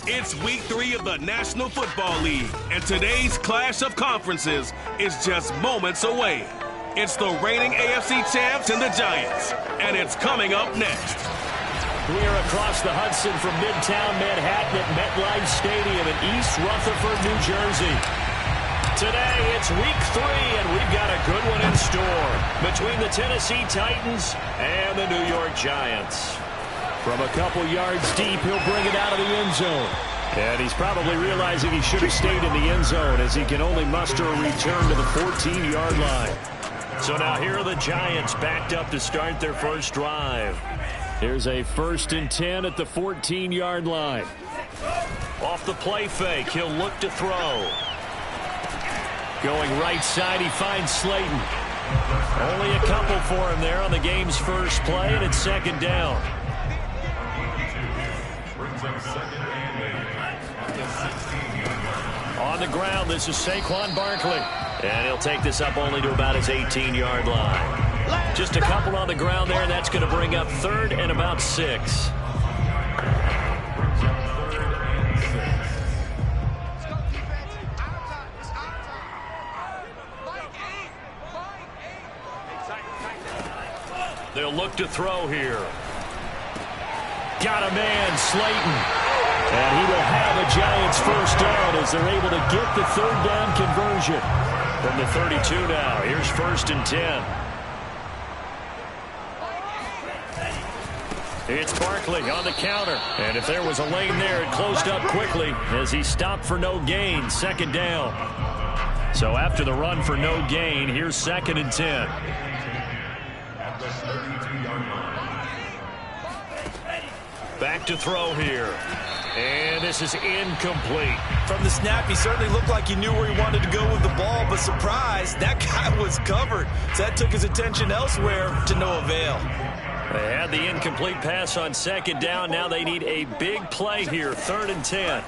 It's week 3 of the National Football League, and today's clash of conferences is just moments away. It's the reigning AFC champs and the Giants, and it's coming up next. We are across the Hudson from Midtown Manhattan at MetLife Stadium in East Rutherford, New Jersey. Today, it's week 3, and we've got a good one in store between the Tennessee Titans and the New York Giants. From a couple yards deep, he'll bring it out of the end zone. And he's probably realizing he should have stayed in the end zone as he can only muster a return to the 14-yard line. So now here are the Giants backed up to start their first drive. Here's a 1st and 10 at the 14-yard line. Off the play fake, he'll look to throw. Going right side, he finds Slayton. Only a couple for him there on the game's first play, and it's 2nd down. On the ground, this is Saquon Barkley. And he'll take this up only to about his 18-yard line. Just a couple on the ground there, and that's going to bring up 3rd and about 6. They'll look to throw here. Got a man, Slayton. And he will have a Giants first down as they're able to get the 3rd down conversion. From the 32 now, here's 1st and 10. It's Barkley on the counter. And if there was a lane there, it closed up quickly as he stopped for no gain, 2nd down. So after the run for no gain, here's 2nd and 10. Back to throw here. And this is incomplete. From the snap, he certainly looked like he knew where he wanted to go with the ball, but surprise, that guy was covered. So that took his attention elsewhere to no avail. They had the incomplete pass on 2nd down. Now they need a big play here, 3rd and 10.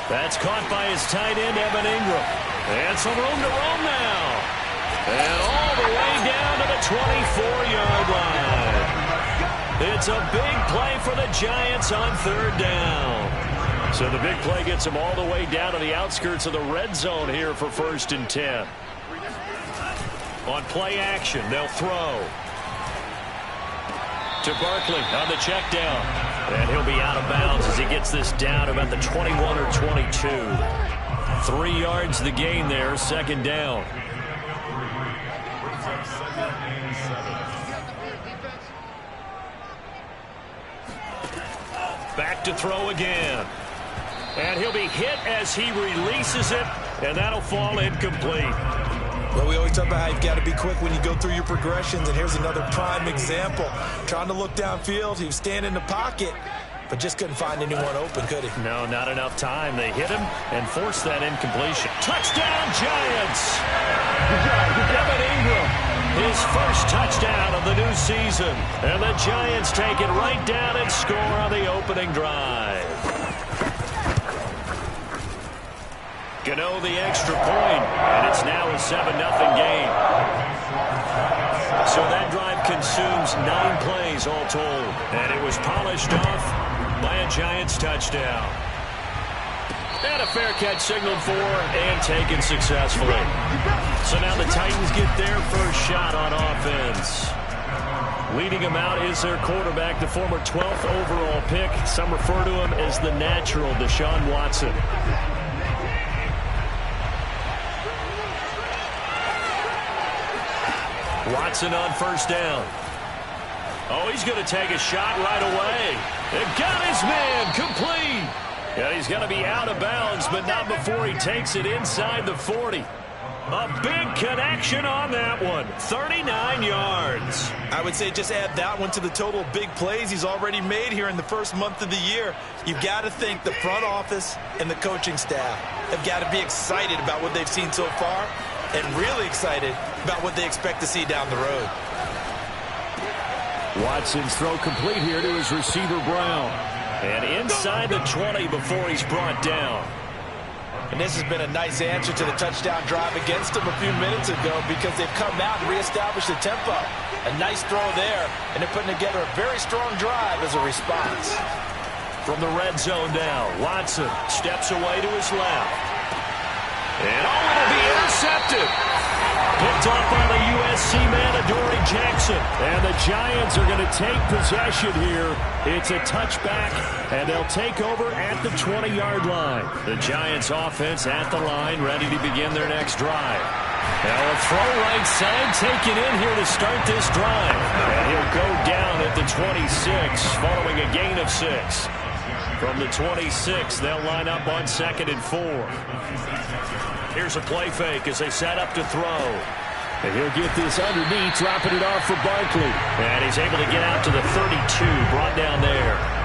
That's caught by his tight end, Evan Ingram. And some room to roam now. And all the way down to the 24-yard line. It's a big play for the Giants on 3rd down. So the big play gets them all the way down to the outskirts of the red zone here for 1st and 10. On play action, they'll throw. To Barkley on the check down. And he'll be out of bounds as he gets this down about the 21 or 22. 3 yards the gain there, 2nd down. Back to throw again. And he'll be hit as he releases it, and that'll fall incomplete. Well, we always talk about how you've got to be quick when you go through your progressions, and here's another prime example. Trying to look downfield, he was standing in the pocket, but just couldn't find anyone open, could he? No, not enough time. They hit him and forced that incompletion. Touchdown, Giants! Evan Ingram, his first touchdown of the new season. And the Giants take it right down and score on the opening drive. Gano the extra point, and it's now a 7-0 game. So that drive consumes 9 plays all told. And it was polished off by a Giants touchdown. And a fair catch signaled for and taken successfully. So now the Titans get their first shot on offense. Leading them out is their quarterback, the former 12th overall pick. Some refer to him as the natural, Deshaun Watson. Watson on 1st down. Oh, he's going to take a shot right away. And got his man complete. And he's going to be out of bounds, but not before he takes it inside the 40. A big connection on that one. 39 yards. I would say just add that one to the total of big plays he's already made here in the first month of the year. You've got to think the front office and the coaching staff have got to be excited about what they've seen so far and really excited about what they expect to see down the road. Watson's throw complete here to his receiver, Brown. And inside the 20 before he's brought down. And this has been a nice answer to the touchdown drive against them a few minutes ago because they've come out and reestablished the tempo. A nice throw there, and they're putting together a very strong drive as a response. From the red zone now, Watson steps away to his left. And it'll be intercepted. Picked off by the USC man, Adoree Jackson. And the Giants are going to take possession here. It's a touchback, and they'll take over at the 20-yard line. The Giants offense at the line, ready to begin their next drive. Now a throw right side taken in here to start this drive. And he'll go down at the 26 following a gain of 6. From the 26, they'll line up on 2nd and 4. Here's a play fake as they set up to throw. And he'll get this underneath, dropping it off for Barkley. And he's able to get out to the 32, brought down there.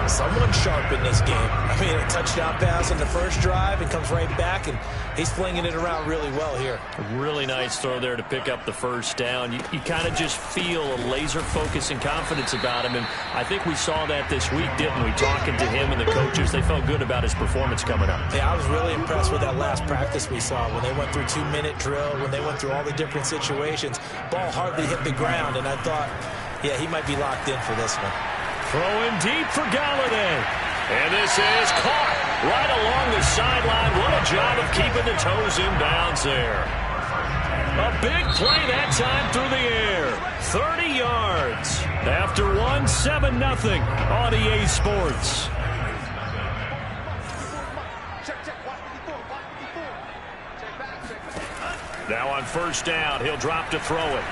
Someone sharp in this game. I mean, a touchdown pass on the first drive and comes right back, and he's flinging it around really well here. A really nice throw there to pick up the first down. You kind of just feel a laser focus and confidence about him, and I think we saw that this week, didn't we? Talking to him and the coaches, they felt good about his performance coming up. Yeah, I was really impressed with that last practice we saw when they went through 2-minute drill, when they went through all the different situations. Ball hardly hit the ground, and I thought, yeah, he might be locked in for this one. Throwing deep for Galladay. And this is caught right along the sideline. What a job of keeping the toes in bounds there. A big play that time through the air. 30 yards. After one, 7-0 on EA Sports. Now on first down, he'll drop to throw it.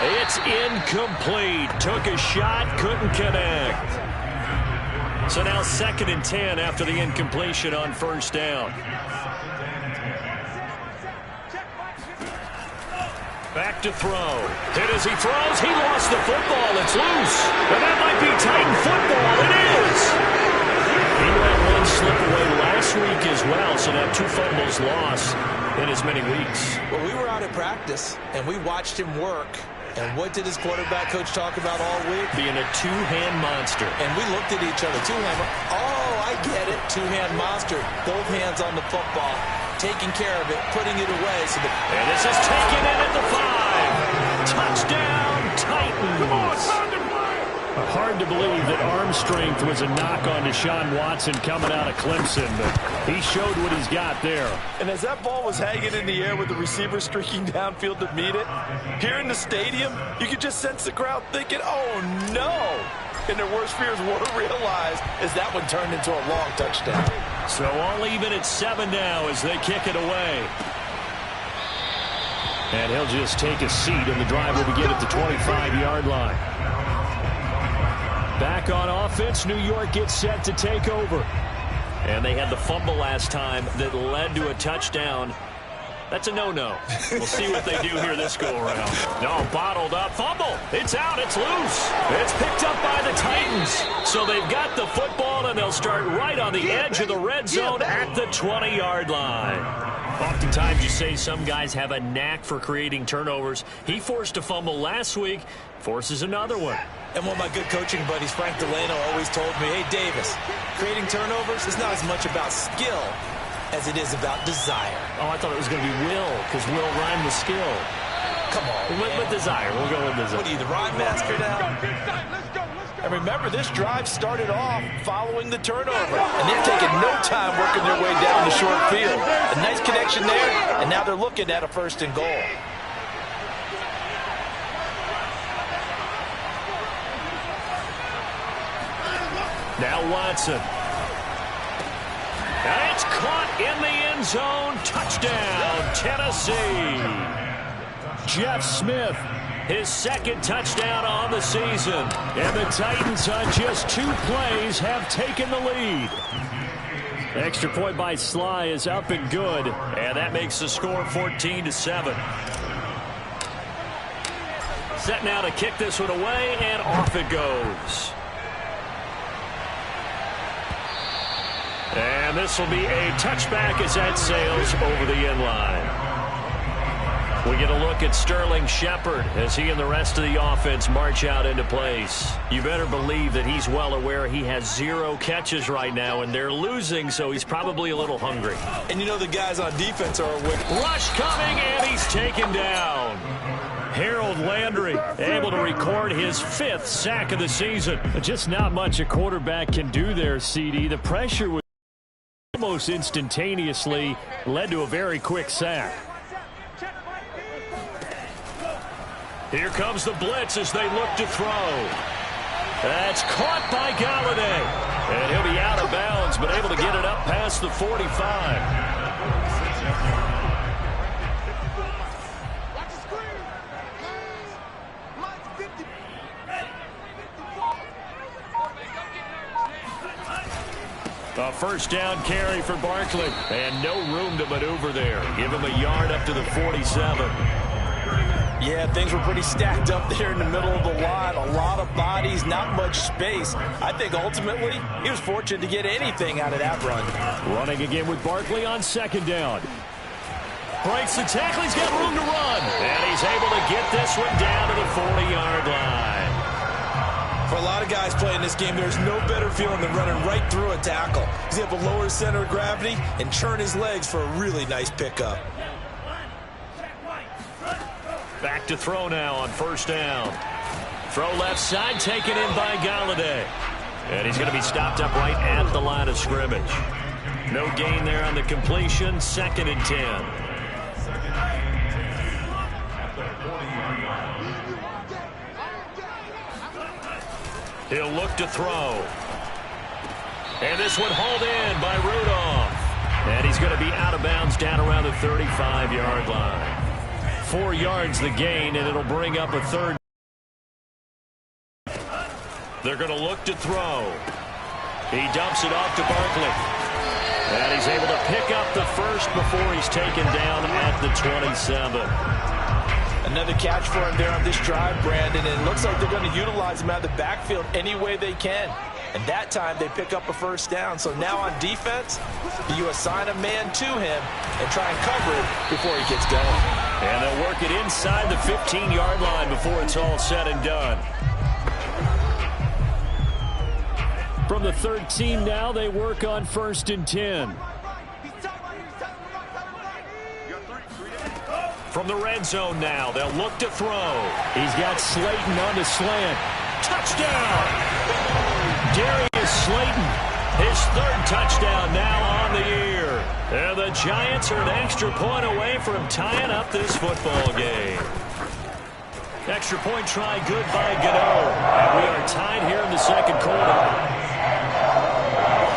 It's incomplete. Took a shot, couldn't connect. So now 2nd and 10 after the incompletion on first down. Back to throw. Hit as he throws. He lost the football. It's loose. And that might be Titan football. It is. He let one slip away last week as well, so now 2 fumbles lost in as many weeks. Well, we were out at practice, and we watched him work. And what did his quarterback coach talk about all week? Being a two-hand monster. And we looked at each other. Two-hand. Oh, I get it. Two-hand monster. Both hands on the football. Taking care of it. Putting it away. And this is taken in at the 5. Touchdown, Titans. Come on, time to play. Hard to believe that arm strength was a knock on Deshaun Watson coming out of Clemson, but he showed what he's got there. And as that ball was hanging in the air with the receiver streaking downfield to meet it, here in the stadium, you could just sense the crowd thinking, oh, no. And their worst fears were realized as that one turned into a long touchdown. So all even at 7 now as they kick it away. And he'll just take a seat, and the drive will begin at the 25-yard line. Back on offense, New York gets set to take over. And they had the fumble last time that led to a touchdown. That's a no-no. We'll see what they do here this go-around. No, bottled up. Fumble. It's out. It's loose. It's picked up by the Titans. So they've got the football, and they'll start right on the edge of the red zone at the 20-yard line. Oftentimes you say some guys have a knack for creating turnovers. He forced a fumble last week, forces another one. And one of my good coaching buddies, Frank Delano, always told me, hey, Davis, creating turnovers is not as much about skill as it is about desire. Oh, I thought it was going to be will, because will rhyme with skill. Come on, with desire. We'll go with desire. What are you, the rhyme master now? And remember, this drive started off following the turnover. And they've taken no time working their way down the short field. A nice connection there, and now they're looking at a 1st and goal. Now Watson. And it's caught in the end zone. Touchdown, Tennessee. Jeff Smith, his 2nd touchdown on the season. And the Titans on just 2 plays have taken the lead. Extra point by Sly is up and good. And that makes the score 14-7. Set now to kick this one away, and off it goes. And this will be a touchback as that sails over the end line. We get a look at Sterling Shepard as he and the rest of the offense march out into place. You better believe that he's well aware he has 0 catches right now, and they're losing, so he's probably a little hungry. And you know the guys on defense are aware. Rush coming, and he's taken down. Harold Landry able to record his 5th sack of the season. Just not much a quarterback can do there, CD. The pressure was almost instantaneously led to a very quick sack. Here comes the blitz as they look to throw. That's caught by Galladay. And he'll be out of bounds, but able to get it up past the 45. A first down carry for Barkley. And no room to maneuver there. Give him a yard up to the 47. Yeah, things were pretty stacked up there in the middle of the line. A lot of bodies, not much space. I think ultimately he was fortunate to get anything out of that run. Running again with Barkley on second down. Breaks the tackle. He's got room to run. And he's able to get this one down to the 40-yard line. For a lot of guys playing this game, there's no better feeling than running right through a tackle. He's able to lower his center of gravity and churn his legs for a really nice pickup. Back to throw now on first down. Throw left side, taken in by Galladay. And he's going to be stopped up right at the line of scrimmage. No gain there on the completion. 2nd and 10. He'll look to throw. And this one hauled in by Rudolph. And he's going to be out of bounds down around the 35-yard line. 4 yards the gain, and it'll bring up a 3rd. They're going to look to throw. He dumps it off to Barkley. And he's able to pick up the first before he's taken down at the 27. Another catch for him there on this drive, Brandon, and it looks like they're going to utilize him out of the backfield any way they can. And that time they pick up a first down. So now on defense, you assign a man to him and try and cover it before he gets going. And they'll work it inside the 15-yard line before it's all said and done. From the 13 now, they work on 1st and 10. From the red zone now, they'll look to throw. He's got Slayton on the slant. Touchdown! Darius Slayton, his 3rd touchdown now on the year. And the Giants are an extra point away from tying up this football game. Extra point try good by Gano. And we are tied here in the 2nd quarter.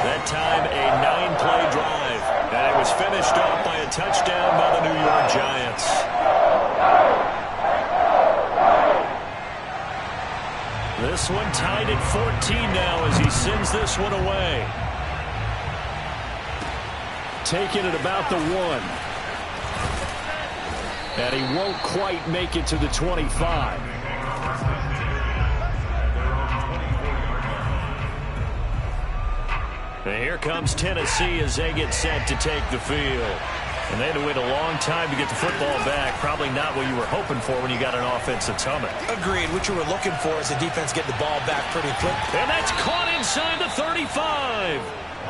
That time a 9-play drive. And it was finished off by a touchdown by the New York Giants. This one tied at 14 now as he sends this one away. Taking it about the 1. And he won't quite make it to the 25. And here comes Tennessee as they get set to take the field. And they had to wait a long time to get the football back. Probably not what you were hoping for when you got an offense that's humming. Agreed. What you were looking for is the defense getting the ball back pretty quick. And that's caught inside the 35.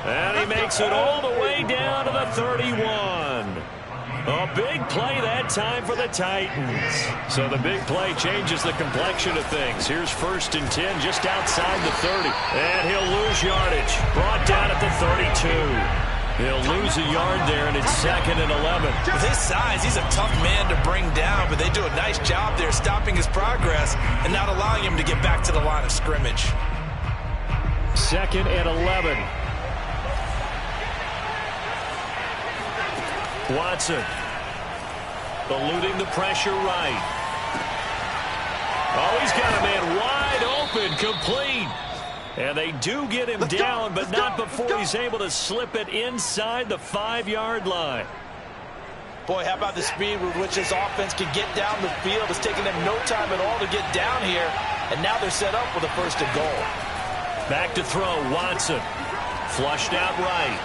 And he makes it all the way down to the 31. A big play that time for the Titans. So the big play changes the complexion of things. Here's 1st and 10 just outside the 30. And he'll lose yardage. Brought down at the 32. He'll lose a yard there, and it's 2nd and 11. With his size, he's a tough man to bring down, but they do a nice job there stopping his progress and not allowing him to get back to the line of scrimmage. 2nd and 11. Watson eluding the pressure right. Oh, he's got a man wide open, complete. And they do get him down, but not before he's able to slip it inside the 5-yard line. Boy, how about the speed with which this offense can get down the field? It's taking them no time at all to get down here, and now they're set up with a 1st and goal. Back to throw, Watson. Flushed out right.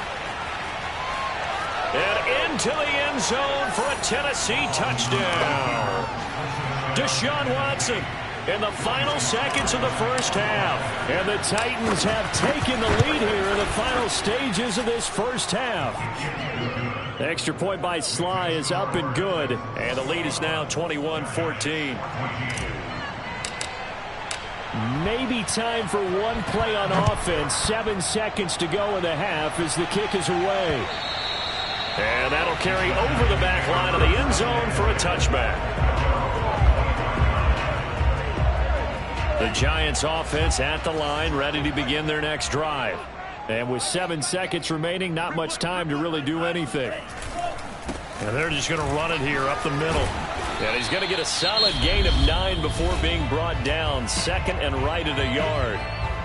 And into the end zone for a Tennessee touchdown. Deshaun Watson in the final seconds of the first half. And the Titans have taken the lead here in the final stages of this first half. The extra point by Sly is up and good. And the lead is now 21-14. Maybe time for one play on offense. 7 seconds to go in the half as the kick is away. And that'll carry over the back line of the end zone for a touchback. The Giants offense at the line, ready to begin their next drive. And with 7 seconds remaining, not much time to really do anything. And they're just going to run it here up the middle. And he's going to get a solid gain of 9 before being brought down. 2nd and right at a yard.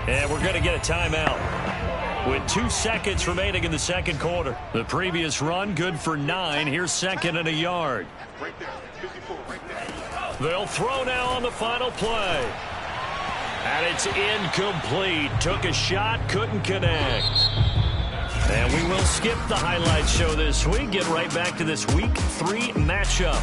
And we're going to get a timeout with 2 seconds remaining in the second quarter. The previous run good for 9. Here's 2nd and a yard. They'll throw now on the final play. And it's incomplete. Took a shot, couldn't connect. And we will skip the highlight show this week. Get right back to this Week 3 matchup.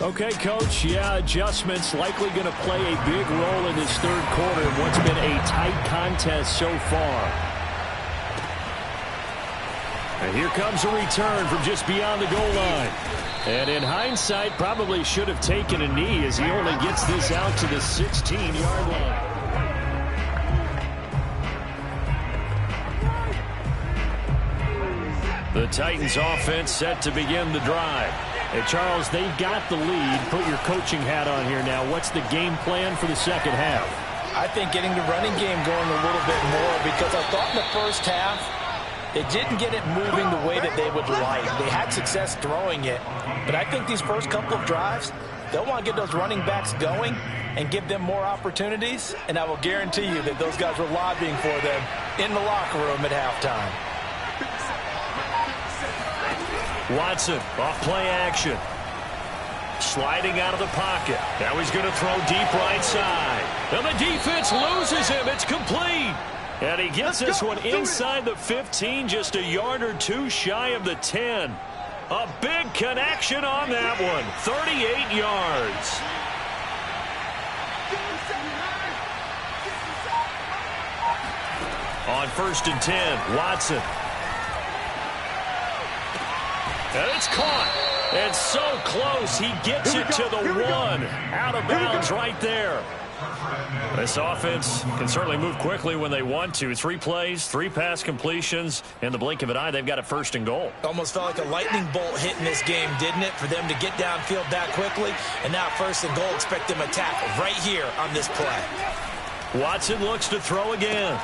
Okay, Coach, yeah, adjustments likely going to play a big role in this third quarter in what's been a tight contest so far. And here comes a return from just beyond the goal line. And in hindsight, probably should have taken a knee as he only gets this out to the 16-yard line. The Titans offense set to begin the drive. Hey, Charles, they've got the lead. Put your coaching hat on here now. What's the game plan for the second half? I think getting the running game going a little bit more, because I thought in the first half they didn't get it moving the way that they would like. They had success throwing it, but I think these first couple of drives, they'll want to get those running backs going and give them more opportunities, and I will guarantee you that those guys were lobbying for them in the locker room at halftime. Watson, off play action. Sliding out of the pocket. Now he's going to throw deep right side. And the defense loses him. It's complete. And he gets this one inside the 15, just a yard or two shy of the 10. A big connection on that one. 38 yards. On 1st and 10, Watson. And it's caught. And so close, he gets it to the 1. Out of bounds right there. This offense can certainly move quickly when they want to. 3 plays, 3 pass completions. In the blink of an eye, they've got a 1st and goal. Almost felt like a lightning bolt hit in this game, didn't it? For them to get downfield that quickly. And now 1st and goal, expect them to tackle right here on this play. Watson looks to throw again.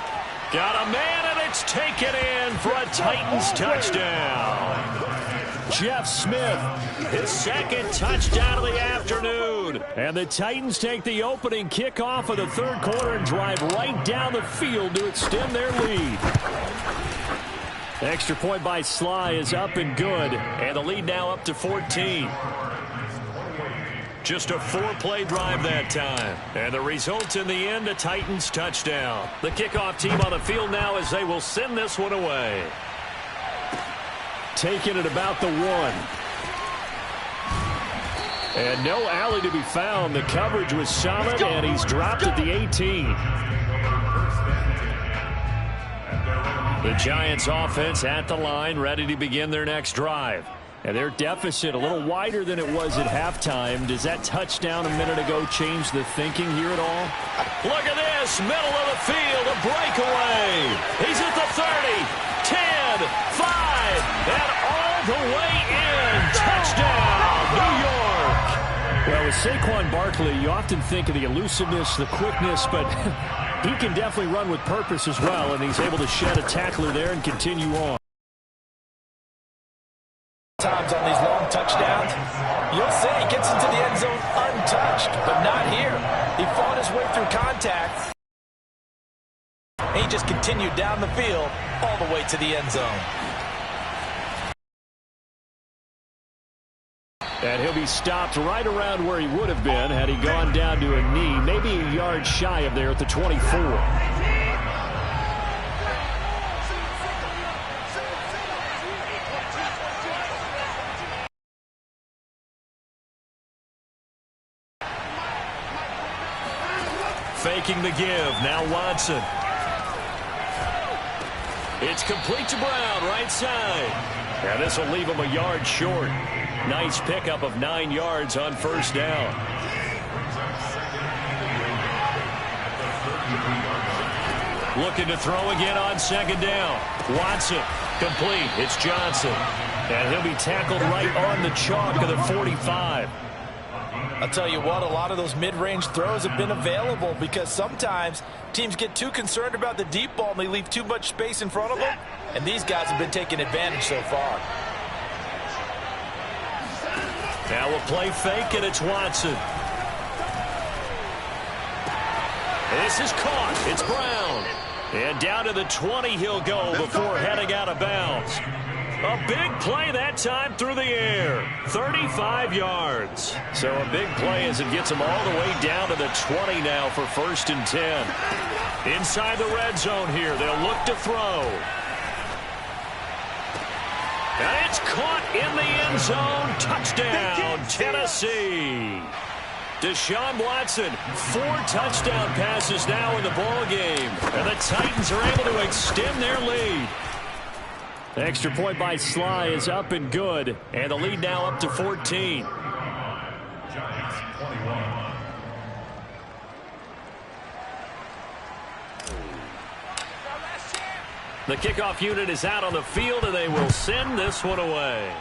Got a man, and it's taken in for a Titans touchdown. Jeff Smith, his 2nd touchdown of the afternoon. And the Titans take the opening kickoff of the third quarter and drive right down the field to extend their lead. Extra point by Sly is up and good. And the lead now up to 14. Just a 4-play drive that time. And the result in the end, a Titans touchdown. The kickoff team on the field now as they will send this one away. Taking it about the 1. And no alley to be found. The coverage was solid, and he's dropped at the 18. The Giants offense at the line, ready to begin their next drive. And their deficit a little wider than it was at halftime. Does that touchdown a minute ago change the thinking here at all? Look at this, middle of the field, a breakaway. He's at the 30. 10, 5, and all the way in. Touchdown, New York. Well, with Saquon Barkley, you often think of the elusiveness, the quickness, but he can definitely run with purpose as well, and he's able to shed a tackler there and continue on. Times on these long touchdowns, you'll see he gets into the end zone untouched, but not here. He fought his way through contact. He just continued down the field all the way to the end zone. And he'll be stopped right around where he would have been had he gone down to a knee, maybe a yard shy of there at the 24. Faking the give. Now Watson. It's complete to Brown, right side. And this will leave him a yard short. Nice pickup of 9 yards on first down. Looking to throw again on second down. Watson, complete. It's Johnson. And he'll be tackled right on the chalk of the 45. I'll tell you what, a lot of those mid-range throws have been available because sometimes teams get too concerned about the deep ball and they leave too much space in front of them. And these guys have been taking advantage so far. Now we'll play fake, and it's Watson. This is caught. It's Brown. And down to the 20 he'll go before heading out of bounds. A big play that time through the air. 35 yards. So a big play as it gets him all the way down to the 20 now for 1st and 10. Inside the red zone here. They'll look to throw. And it's caught in the end zone. Touchdown, Tennessee. Deshaun Watson, 4 touchdown passes now in the ball game. And the Titans are able to extend their lead. The extra point by Sly is up and good. And the lead now up to 14. Giants 21. The kickoff unit is out on the field, and they will send this one away.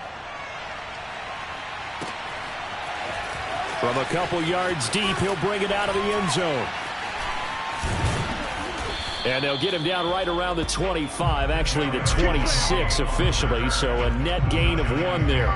From a couple yards deep, he'll bring it out of the end zone. And they'll get him down right around the 25, actually the 26 officially, so a net gain of 1 there.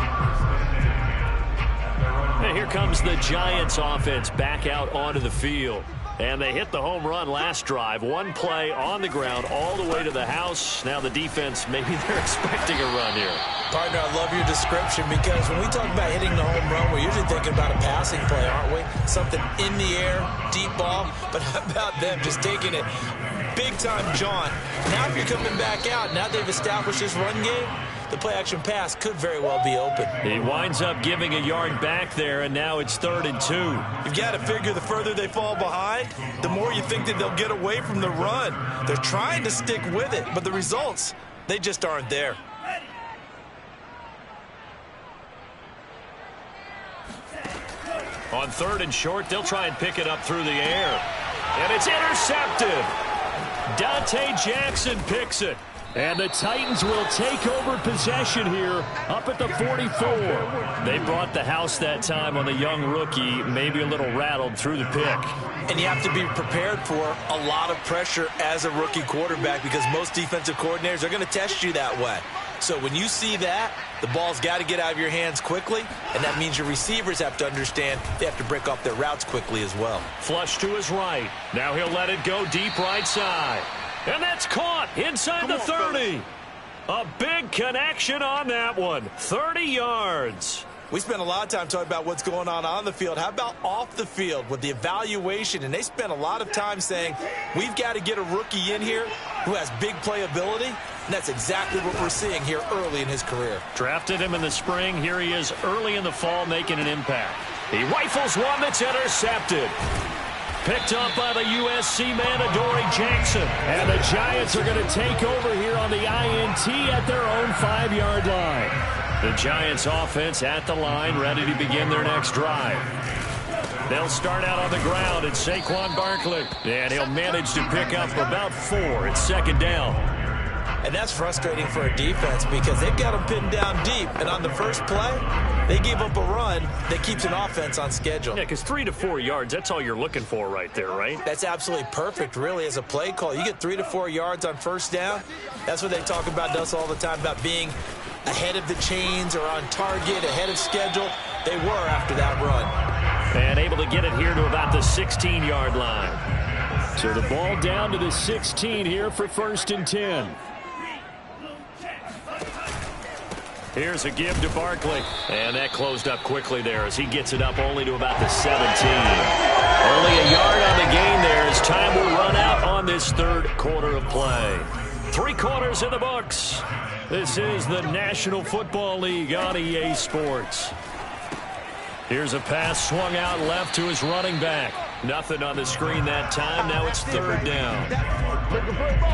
And here comes the Giants offense back out onto the field. And they hit the home run last drive. 1 play on the ground all the way to the house. Now the defense, maybe they're expecting a run here. Partner, I love your description because when we talk about hitting the home run, we're usually thinking about a passing play, aren't we? Something in the air, deep ball. But how about them just taking it big time, John? Now if you're coming back out, now they've established this run game, the play-action pass could very well be open. He winds up giving a yard back there, and now it's 3rd and 2. You've got to figure the further they fall behind, the more you think that they'll get away from the run. They're trying to stick with it, but the results, they just aren't there. On 3rd and short, they'll try and pick it up through the air. And it's intercepted. Dante Jackson picks it. And the Titans will take over possession here up at the 44. They brought the house that time on the young rookie, maybe a little rattled through the pick. And you have to be prepared for a lot of pressure as a rookie quarterback because most defensive coordinators are going to test you that way. So when you see that, the ball's got to get out of your hands quickly, and that means your receivers have to understand they have to break off their routes quickly as well. Flush to his right. Now he'll let it go deep right side. And that's caught inside the 30. A big connection on that one. 30 yards. We spent a lot of time talking about what's going on the field. How about off the field with the evaluation? And they spent a lot of time saying, we've got to get a rookie in here who has big playability. And that's exactly what we're seeing here early in his career. Drafted him in the spring. Here he is early in the fall making an impact. He rifles one that's intercepted. Picked up by the USC man, Adoree Jackson. And the Giants are going to take over here on the INT at their own 5-yard line. The Giants offense at the line, ready to begin their next drive. They'll start out on the ground. It's Saquon Barkley. And he'll manage to pick up about 4. It's 2nd down. And that's frustrating for a defense because they've got them pinned down deep. And on the first play, they gave up a run that keeps an offense on schedule. Yeah, because 3 to 4 yards, that's all you're looking for right there, right? That's absolutely perfect, really, as a play call. You get 3 to 4 yards on first down. That's what they talk about us all the time, about being ahead of the chains or on target, ahead of schedule. They were after that run. And able to get it here to about the 16-yard line. So the ball down to the 16 here for 1st and 10. Here's a give to Barkley. And that closed up quickly there as he gets it up only to about the 17. Only a yard on the gain there as time will run out on this 3rd quarter of play. 3 quarters in the books. This is the National Football League on EA Sports. Here's a pass swung out left to his running back. Nothing on the screen that time. Now it's third down.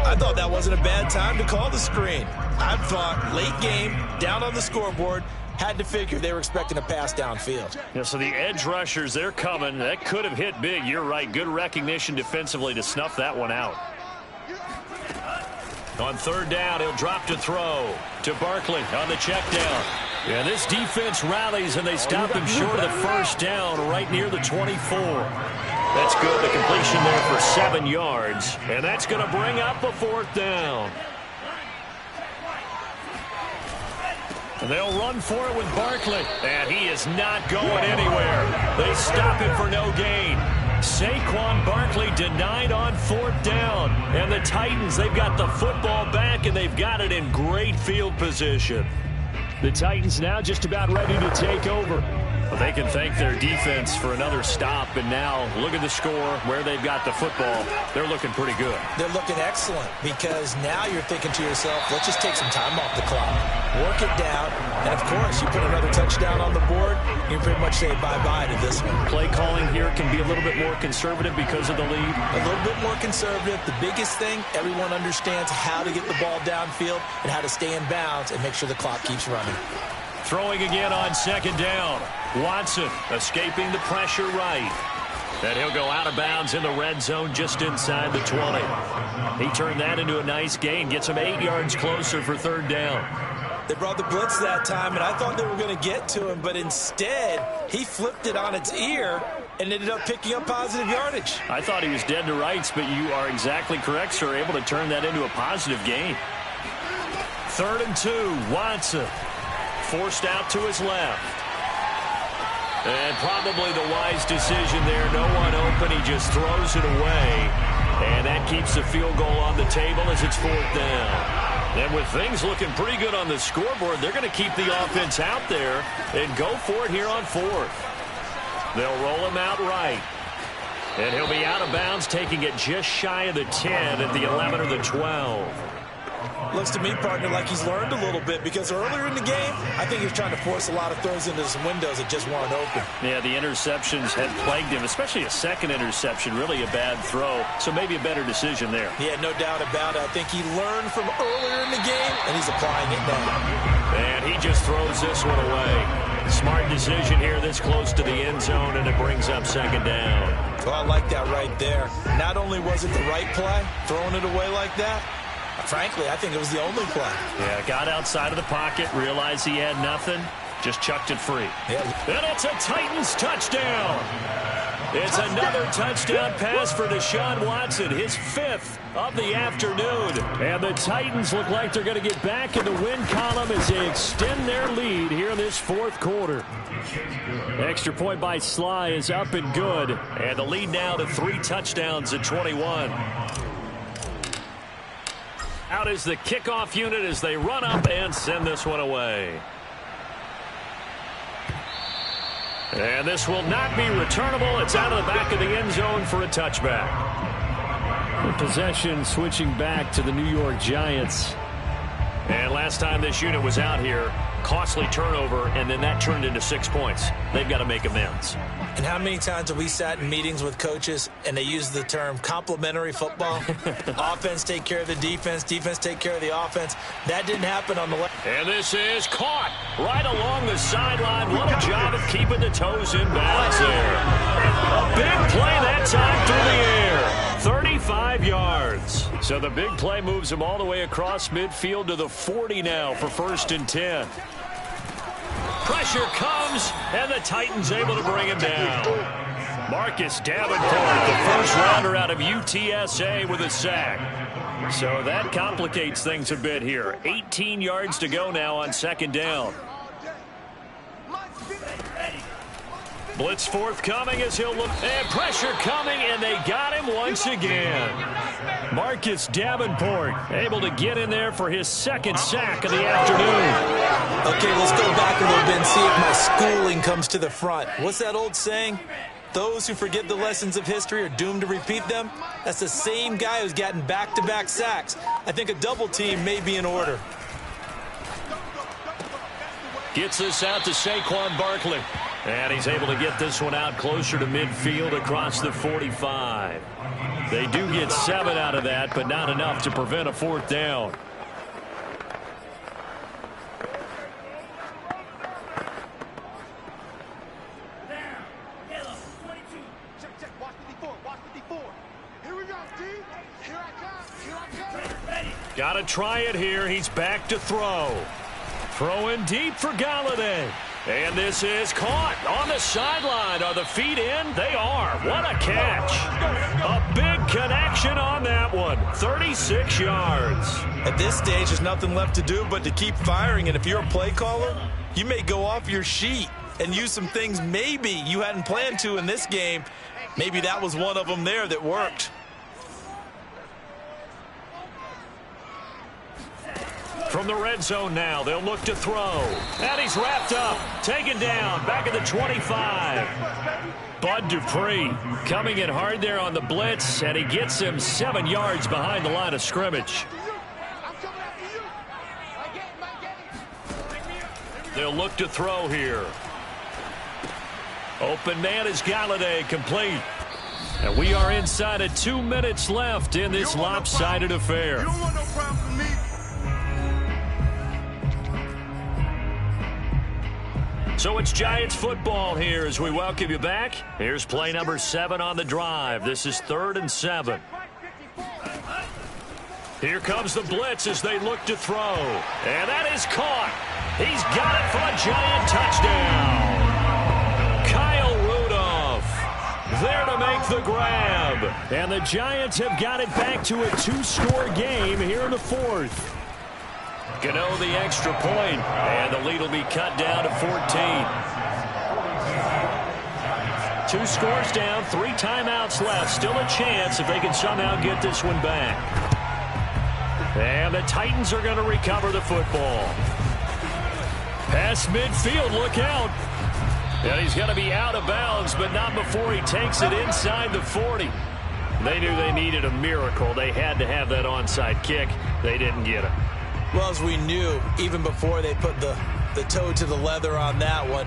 I thought that wasn't a bad time to call the screen. I thought late game, down on the scoreboard, had to figure they were expecting a pass downfield. Yeah, so the edge rushers, they're coming. That could have hit big. You're right. Good recognition defensively to snuff that one out. On third down, he'll drop to throw to Barkley on the check down. Yeah, this defense rallies, and they stop him short of the first down right near the 24. That's good. The completion there for 7 yards, and that's going to bring up a fourth down. And they'll run for it with Barkley, and he is not going anywhere. They stop him for no gain. Saquon Barkley denied on fourth down, and the Titans, they've got the football back, and they've got it in great field position. The Titans now just about ready to take over. Well, they can thank their defense for another stop, and now look at the score, where they've got the football. They're looking pretty good. They're looking excellent because now you're thinking to yourself, let's just take some time off the clock, work it down, and of course, you put another touchdown on the board, you pretty much say bye-bye to this one. Play calling here can be a little bit more conservative because of the lead. A little bit more conservative. The biggest thing, everyone understands how to get the ball downfield and how to stay in bounds and make sure the clock keeps running. Throwing again on second down. Watson escaping the pressure right. And he'll go out of bounds in the red zone just inside the 20. He turned that into a nice gain. Gets him 8 yards closer for third down. They brought the blitz that time, and I thought they were going to get to him, but instead, he flipped it on its ear and ended up picking up positive yardage. I thought he was dead to rights, but you are exactly correct, sir. Able to turn that into a positive gain. 3rd and 2, Watson. Forced out to his left. And probably the wise decision there. No one open. He just throws it away. And that keeps the field goal on the table as it's 4th down. And with things looking pretty good on the scoreboard, they're going to keep the offense out there and go for it here on 4th. They'll roll him out right. And he'll be out of bounds, taking it just shy of the 10 at the 11 or the 12. Looks to me, partner, like he's learned a little bit because earlier in the game, I think he was trying to force a lot of throws into some windows that just weren't open. Yeah, the interceptions had plagued him, especially a second interception, really a bad throw. So maybe a better decision there. Yeah, no doubt about it. I think he learned from earlier in the game, and he's applying it now. And he just throws this one away. Smart decision here this close to the end zone, and it brings up second down. Well, I like that right there. Not only was it the right play, throwing it away like that, frankly, I think it was the only play. Yeah, got outside of the pocket, realized he had nothing, just chucked it free. Yeah. And it's a Titans touchdown. It's another touchdown pass for Deshaun Watson, his 5th of the afternoon. And the Titans look like they're going to get back in the win column as they extend their lead here in this 4th quarter. Extra point by Sly is up and good. And the lead now to 3 touchdowns at 21. Out is the kickoff unit as they run up and send this one away. And this will not be returnable. It's out of the back of the end zone for a touchback. The possession switching back to the New York Giants. And last time this unit was out here, costly turnover, and then that turned into 6 points. They've got to make amends. And how many times have we sat in meetings with coaches and they use the term complementary football? Offense take care of the defense, defense take care of the offense. That didn't happen on the left. And this is caught right along the sideline. What a job of keeping the toes in bounds there. A big play that time through the air. 35 yards. So the big play moves him all the way across midfield to the 40 now for 1st and 10. Pressure comes, and the Titans able to bring him down. Marcus Davenport, the first rounder out of UTSA with a sack. So that complicates things a bit here. 18 yards to go now on 2nd down. Blitz forthcoming as he'll look. And pressure coming, and they got him once again. Marcus Davenport able to get in there for his 2nd sack of the afternoon. Okay, let's go back a little bit and see if my schooling comes to the front. What's that old saying? Those who forget the lessons of history are doomed to repeat them. That's the same guy who's gotten back-to-back sacks. I think a double team may be in order. Gets this out to Saquon Barkley. And he's able to get this one out closer to midfield across the 45. They do get 7 out of that, but not enough to prevent a 4th down. Got to try it here. He's back to throw. Throwing deep for Galladay. And this is caught on the sideline. Are the feet in? They are. What a catch. A big connection on that one. 36 yards. At this stage, there's nothing left to do but to keep firing. And if you're a play caller, you may go off your sheet and use some things maybe you hadn't planned to in this game. Maybe that was one of them there that worked. From the red zone now, they'll look to throw. And he's wrapped up, taken down, back at the 25. Bud Dupree coming in hard there on the blitz, and he gets him 7 yards behind the line of scrimmage. They'll look to throw here. Open man is Galladay, complete. And we are inside of 2 minutes left in this lopsided affair. You don't want no problem from me. So it's Giants football here as we welcome you back. Here's play number 7 on the drive. This is 3rd and 7. Here comes the blitz as they look to throw. And that is caught. He's got it for a Giant touchdown. Kyle Rudolph there to make the grab. And the Giants have got it back to a 2-score game here in the 4th. Gano the extra point, and the lead will be cut down to 14. 2 scores down, 3 timeouts left. Still a chance if they can somehow get this one back. And the Titans are going to recover the football. Pass midfield, look out. And he's going to be out of bounds, but not before he takes it inside the 40. They knew they needed a miracle. They had to have that onside kick. They didn't get it. Well, as we knew, even before they put the toe to the leather on that one,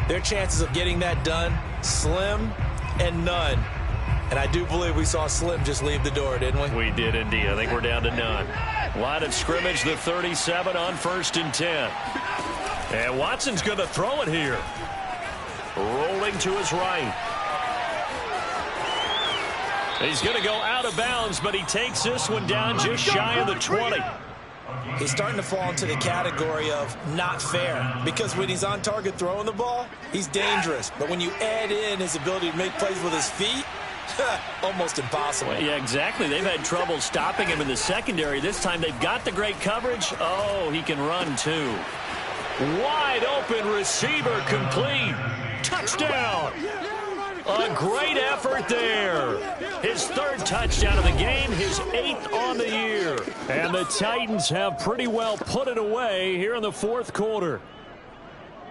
their chances of getting that done, slim and none. And I do believe we saw Slim just leave the door, didn't we? We did indeed. I think we're down to none. Line of scrimmage, the 37 on 1st and 10. And Watson's going to throw it here. Rolling to his right. He's going to go out of bounds, but he takes this one down just shy of the 20. He's starting to fall into the category of not fair, because when he's on target throwing the ball, he's dangerous. But when you add in his ability to make plays with his feet, almost impossible. Well, yeah, exactly. They've had trouble stopping him in the secondary. This time they've got the great coverage. Oh, he can run too. Wide open receiver, complete. Touchdown. A great effort there. His 3rd touchdown of the game, his 8th on the year. And the Titans have pretty well put it away here in the 4th quarter.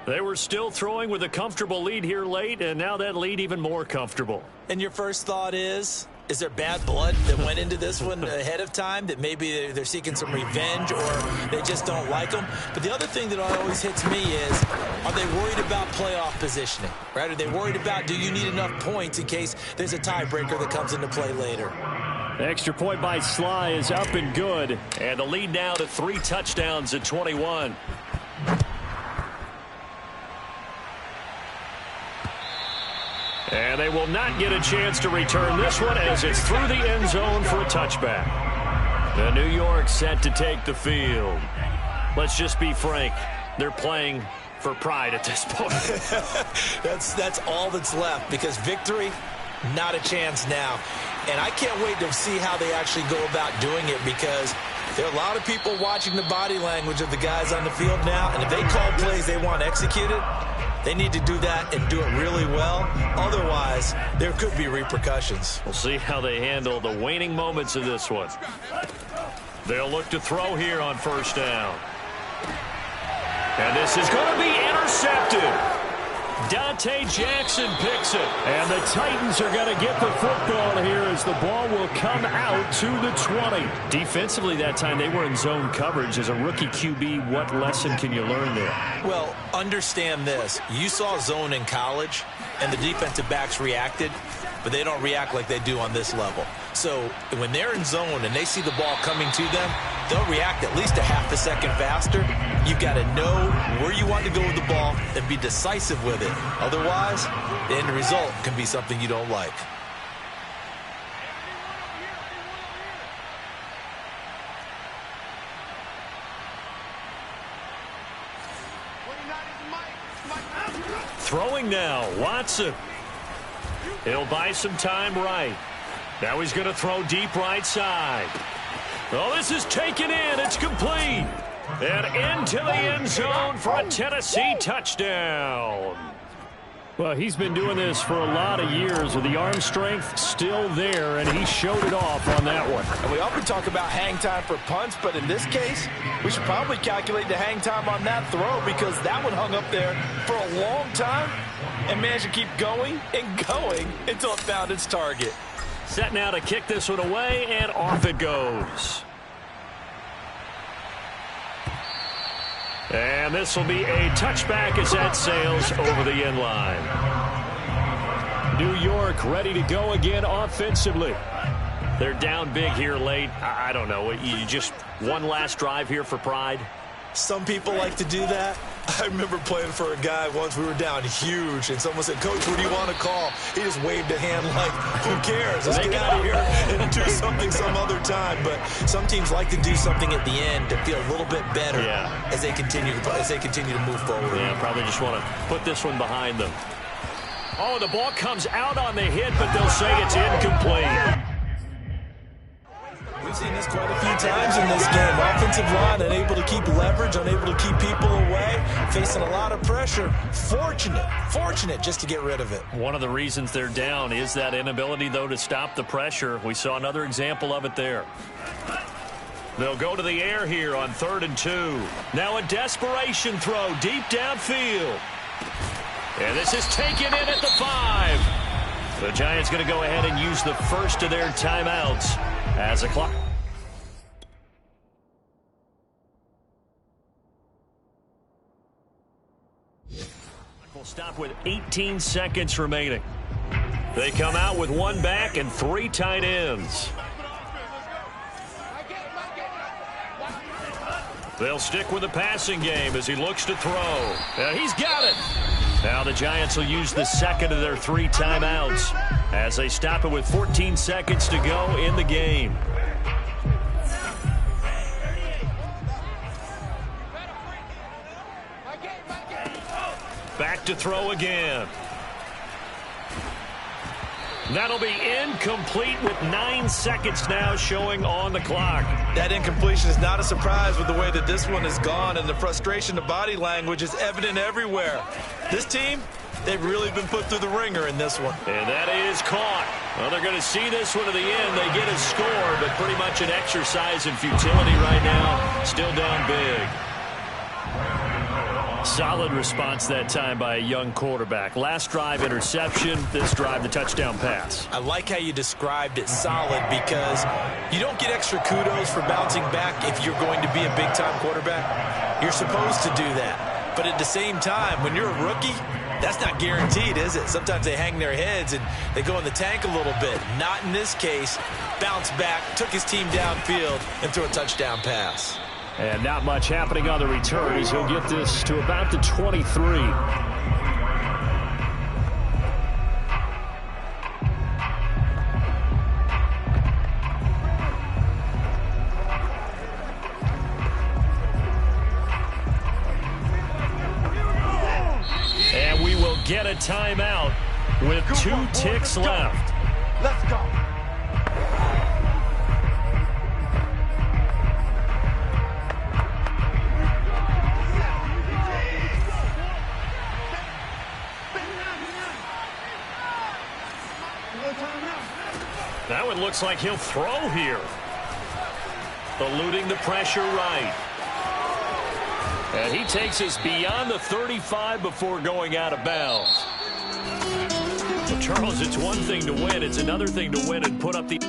They were still throwing with a comfortable lead here late, and now that lead even more comfortable. And your first thought is there bad blood that went into this one ahead of time, that maybe they're seeking some revenge or they just don't like them? But the other thing that always hits me is, are they worried about playoff positioning? Right? Are they worried about, do you need enough points in case there's a tiebreaker that comes into play later? The extra point by Sly is up and good. And the lead now to 3 touchdowns at 21. And they will not get a chance to return this one as it's through the end zone for a touchback. The New York set to take the field. Let's just be frank. They're playing for pride at this point. That's all that's left, because victory, not a chance now. And I can't wait to see how they actually go about doing it, because there are a lot of people watching the body language of the guys on the field now, and if they call plays they want executed, they need to do that and do it really well. Otherwise, there could be repercussions. We'll see how they handle the waning moments of this one. They'll look to throw here on 1st down. And this is going to be intercepted. Dante Jackson picks it. And the Titans are going to get the football here as the ball will come out to the 20. Defensively that time they were in zone coverage. As a rookie QB, what lesson can you learn there? Well, understand this. You saw zone in college, and the defensive backs reacted, but they don't react like they do on this level. So when they're in zone and they see the ball coming to them, they'll react at least a half a second faster. You've got to know where you want to go with the ball and be decisive with it. Otherwise, the end result can be something you don't like. Throwing now, Watson. He'll buy some time right. Now he's going to throw deep right side. Oh, this is taken in. It's complete. And into the end zone for a Tennessee touchdown. Well, he's been doing this for a lot of years with the arm strength still there, and he showed it off on that one. And we often talk about hang time for punts, but in this case, we should probably calculate the hang time on that throw because that one hung up there for a long time and managed to keep going and going until it found its target. Set now to kick this one away, and off it goes. And this will be a touchback as that sails over the end line. New York ready to go again offensively. They're down big here late. I don't know. You just one last drive here for pride? Some people like to do that. I remember playing for a guy once. We were down huge, and someone said, "Coach, what do you want to call?" He just waved a hand like, "Who cares? Let's get out of here and do something some other time." But some teams like to do something at the end to feel a little bit better as they continue to move forward. Yeah, probably just want to put this one behind them. Oh, the ball comes out on the hit, but they'll say it's incomplete. We've seen this quite a few times in this game. Offensive line unable to keep leverage, unable to keep people away, facing a lot of pressure. Fortunate just to get rid of it. One of the reasons they're down is that inability, though, to stop the pressure. We saw another example of it there. They'll go to the air here on 3rd and 2. Now a desperation throw deep downfield. And this is taken in at the 5. The Giants going to go ahead and use the first of their timeouts as a clock. We'll stop with 18 seconds remaining. They come out with one back and 3 tight ends. They'll stick with the passing game as he looks to throw. And he's got it. Now the Giants will use the second of their 3 timeouts as they stop it with 14 seconds to go in the game. Back to throw again. That'll be incomplete with 9 seconds now showing on the clock. That incompletion is not a surprise with the way that this one has gone, and the frustration, the body language is evident everywhere. This team, they've really been put through the ringer in this one. And that is caught. Well, they're going to see this one to the end. They get a score, but pretty much an exercise in futility right now. Still down big. Solid response that time by a young quarterback. Last drive, interception. This drive, the touchdown pass. I like how you described it, solid, because you don't get extra kudos for bouncing back if you're going to be a big-time quarterback. You're supposed to do that. But at the same time, when you're a rookie, that's not guaranteed, is it? Sometimes they hang their heads and they go in the tank a little bit. Not in this case. Bounced back, took his team downfield, and threw a touchdown pass. And not much happening on the return as he'll get this to about the 23. And we will get a timeout with 2 ticks left. Let's go. That one looks like he'll throw here. Eluding the pressure right. And he takes us beyond the 35 before going out of bounds. Well, Charles, it's one thing to win. It's another thing to win and put up the...